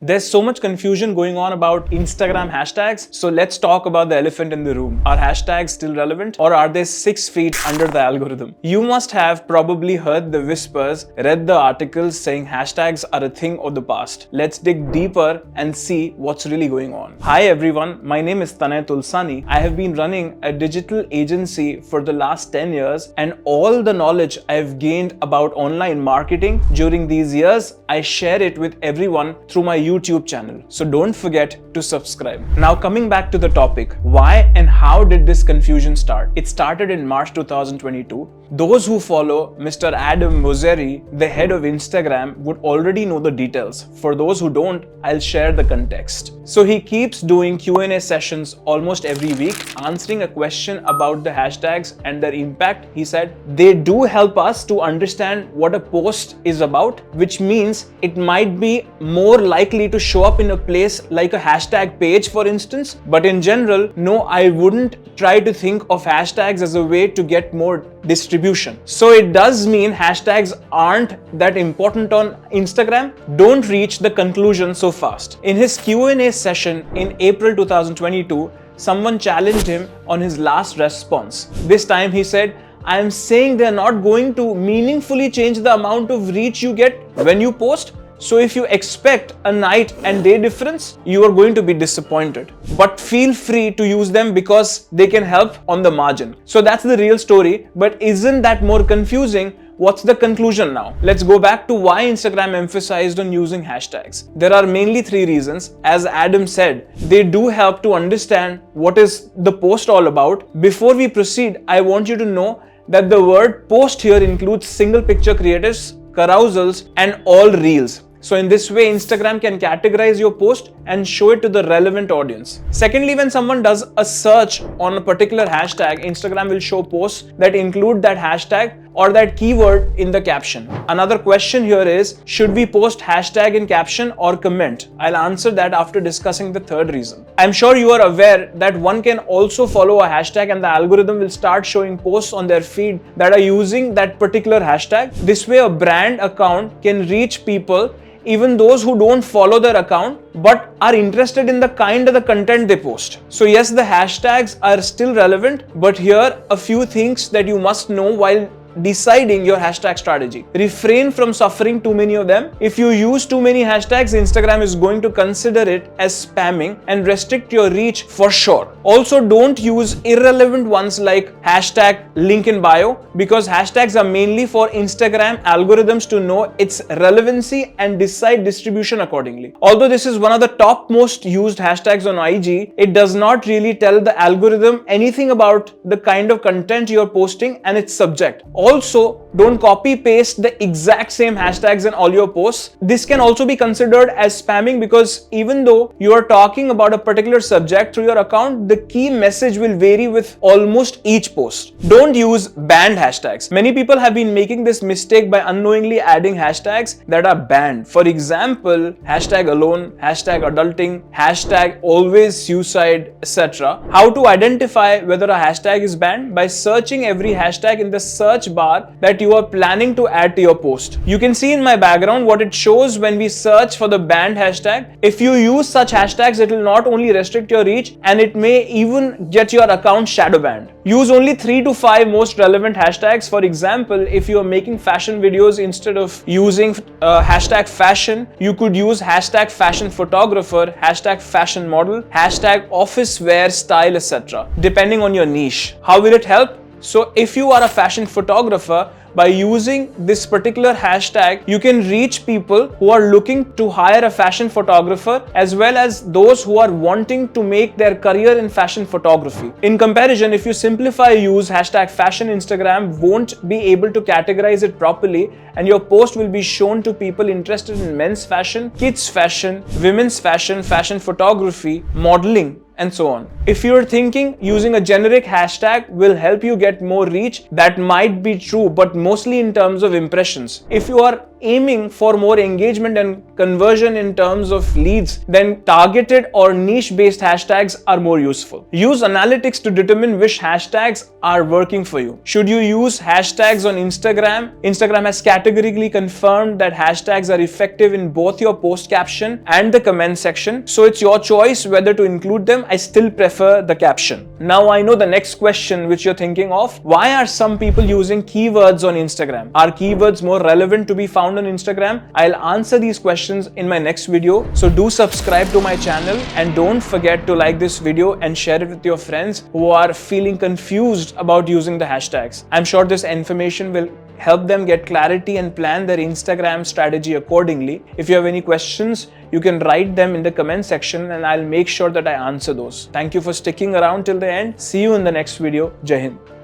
There's so much confusion going on about Instagram hashtags, so let's talk about the elephant in the room. Are hashtags still relevant, or are they 6 feet under the algorithm? You must have probably heard the whispers, read the articles saying hashtags are a thing of the past. Let's dig deeper and see what's really going on. Hi everyone, my name is Tanay Tulsaney. I have been running a digital agency for the last 10 years, and all the knowledge I've gained about online marketing during these years, I share it with everyone through my YouTube channel. So don't forget to subscribe. Now coming back to the topic, why and how did this confusion start? It started in March 2022. Those who follow Mr. Adam Mosseri, the head of Instagram, would already know the details. For those who don't, I'll share the context. So he keeps doing Q&A sessions almost every week, answering a question about the hashtags and their impact. He said, they do help us to understand what a post is about, which means it might be more likely to show up in a place like a hashtag page, for instance. But in general, no, I wouldn't try to think of hashtags as a way to get more distribution. So it does mean hashtags aren't that important on Instagram. Don't reach the conclusion so fast. In his Q&A session in April 2022, someone challenged him on his last response. This time he said, I am saying they are not going to meaningfully change the amount of reach you get when you post. So if you expect a night and day difference, you are going to be disappointed. But feel free to use them because they can help on the margin. So that's the real story. But isn't that more confusing? What's the conclusion now? Let's go back to why Instagram emphasized on using hashtags. There are mainly 3 reasons. As Adam said, they do help to understand what is the post all about. Before we proceed, I want you to know that the word post here includes single picture creatives, carousels, and all reels. So in this way, Instagram can categorize your post and show it to the relevant audience. Secondly, when someone does a search on a particular hashtag, Instagram will show posts that include that hashtag or that keyword in the caption. Another question here is, should we post hashtag in caption or comment? I'll answer that after discussing the third reason. I'm sure you are aware that one can also follow a hashtag and the algorithm will start showing posts on their feed that are using that particular hashtag. This way, a brand account can reach people, even those who don't follow their account but are interested in the kind of the content they post. So yes, the hashtags are still relevant, but here a few things that you must know while deciding your hashtag strategy. Refrain from suffering too many of them. If you use too many hashtags, Instagram is going to consider it as spamming and restrict your reach for sure. Also, don't use irrelevant ones like hashtag link in bio, because hashtags are mainly for Instagram algorithms to know its relevancy and decide distribution accordingly. Although this is one of the top most used hashtags on IG, it does not really tell the algorithm anything about the kind of content you're posting and its subject. Also, don't copy paste the exact same hashtags in all your posts. This can also be considered as spamming because even though you are talking about a particular subject through your account, the key message will vary with almost each post. Don't use banned hashtags. Many people have been making this mistake by unknowingly adding hashtags that are banned. For example, hashtag alone, hashtag adulting, hashtag always suicide, etc. How to identify whether a hashtag is banned? By searching every hashtag in the search bar that you are planning to add to your post. You can see in my background what it shows when we search for the banned hashtag. If you use such hashtags, it will not only restrict your reach and it may even get your account shadow banned. Use only 3 to 5 most relevant hashtags. For example, if you are making fashion videos, instead of using hashtag fashion, you could use hashtag fashion photographer, hashtag fashion model, hashtag office wear style, etc. depending on your niche. How will it help? So if you are a fashion photographer, by using this particular hashtag, you can reach people who are looking to hire a fashion photographer as well as those who are wanting to make their career in fashion photography. In comparison, if you simplify use hashtag fashion, Instagram won't be able to categorize it properly and your post will be shown to people interested in men's fashion, kids fashion, women's fashion, fashion photography, modeling, and so on. If you're thinking using a generic hashtag will help you get more reach, that might be true, but mostly in terms of impressions. If you are aiming for more engagement and conversion in terms of leads, then targeted or niche-based hashtags are more useful. Use analytics to determine which hashtags are working for you. Should you use hashtags on Instagram? Instagram has categorically confirmed that hashtags are effective in both your post caption and the comment section, so it's your choice whether to include them. I still prefer the caption. Now I know the next question which you're thinking of: why are some people using keywords on Instagram? Are keywords more relevant to be found on Instagram? I'll answer these questions in my next video, so do subscribe to my channel and don't forget to like this video and share it with your friends who are feeling confused about using the hashtags. I'm sure this information will help them get clarity and plan their Instagram strategy accordingly. If you have any questions, you can write them in the comment section and I'll make sure that I answer those. Thank you for sticking around till the end. See you in the next video. Jai Hind.